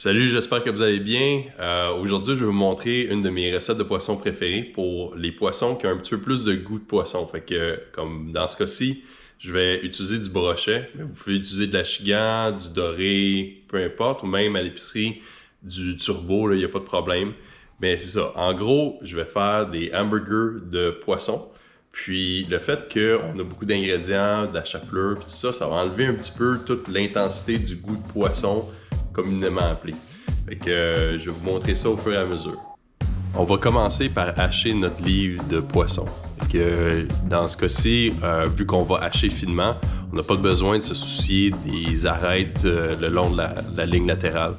Salut, j'espère que vous allez bien. Aujourd'hui, je vais vous montrer une de mes recettes de poisson préférées pour les poissons qui ont un petit peu plus de goût de poisson. Fait que, comme dans ce cas-ci, je vais utiliser du brochet. Mais vous pouvez utiliser de l'achigan, du doré, peu importe, ou même à l'épicerie, du turbo, il n'y a pas de problème. Mais c'est ça. En gros, je vais faire des hamburgers de poisson. Puis le fait qu'on a beaucoup d'ingrédients, de la chapelure, puis tout ça, ça va enlever un petit peu toute l'intensité du goût de poisson communément appelé. Fait que je vais vous montrer ça au fur et à mesure. On va commencer par hacher notre livre de poisson. Fait que, dans ce cas-ci, vu qu'on va hacher finement, on n'a pas besoin de se soucier des arêtes le long de la ligne latérale.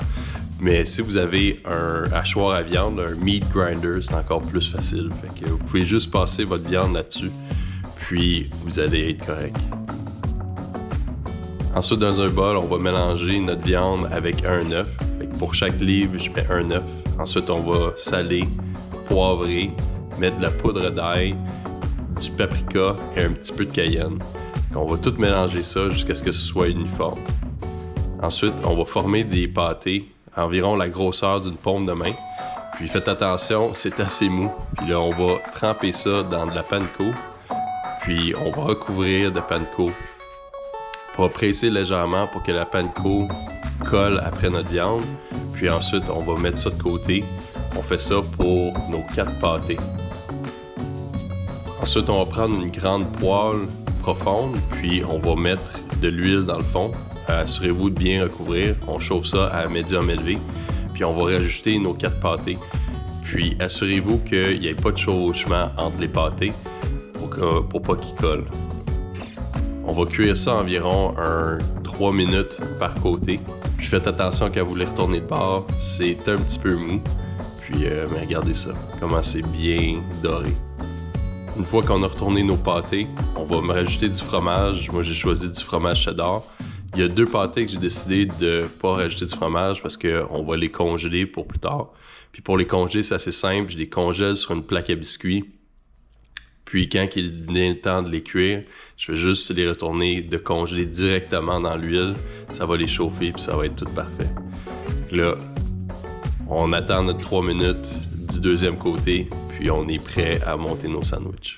Mais si vous avez un hachoir à viande, un meat grinder, c'est encore plus facile. Fait que vous pouvez juste passer votre viande là-dessus, puis vous allez être correct. Ensuite, dans un bol, on va mélanger notre viande avec un œuf. Pour chaque livre, je mets un œuf. Ensuite, on va saler, poivrer, mettre de la poudre d'ail, du paprika et un petit peu de cayenne. On va tout mélanger ça jusqu'à ce que ce soit uniforme. Ensuite, on va former des pâtés environ la grosseur d'une paume de main. Puis faites attention, c'est assez mou. Puis là, on va tremper ça dans de la panko. Puis on va recouvrir de panko. On va presser légèrement pour que la panko colle après notre viande. Puis ensuite, on va mettre ça de côté. On fait ça pour nos 4 pâtés. Ensuite, on va prendre une grande poêle profonde, puis on va mettre de l'huile dans le fond. Assurez-vous de bien recouvrir. On chauffe ça à médium élevé. Puis on va rajouter nos 4 pâtés. Puis assurez-vous qu'il n'y ait pas de chevauchement entre les pâtés pour pas qu'ils collent. On va cuire ça environ 3 minutes par côté. Puis faites attention quand vous les retournez de bord, c'est un petit peu mou. Puis mais regardez ça, comment c'est bien doré. Une fois qu'on a retourné nos pâtés, on va me rajouter du fromage. Moi, j'ai choisi du fromage cheddar. Il y a 2 pâtés que j'ai décidé de ne pas rajouter du fromage parce qu'on va les congeler pour plus tard. Puis pour les congeler, c'est assez simple. Je les congèle sur une plaque à biscuits. Puis quand il est le temps de les cuire, je vais juste les retourner de congeler directement dans l'huile. Ça va les chauffer puis ça va être tout parfait. Là, on attend notre 3 minutes du deuxième côté, puis on est prêt à monter nos sandwichs.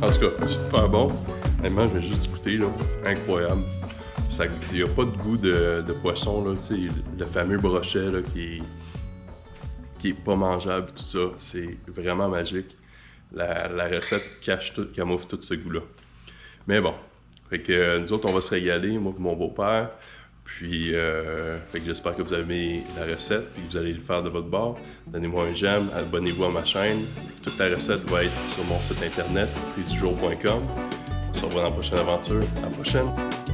En tout cas, super bon. Vraiment, je vais juste goûter, là. Incroyable. Il n'y a pas de goût de poisson, là. Tu sais, le fameux brochet, là, qui est pas mangeable, tout ça. C'est vraiment magique. La recette camoufle tout ce goût-là. Mais bon. Fait que nous autres, on va se régaler, moi et mon beau-père. Puis, fait que j'espère que vous aimez la recette et que vous allez le faire de votre bord. Donnez-moi un j'aime, abonnez-vous à ma chaîne. Toute la recette va être sur mon site internet, prisdujour.com. On se revoit dans la prochaine aventure. À la prochaine!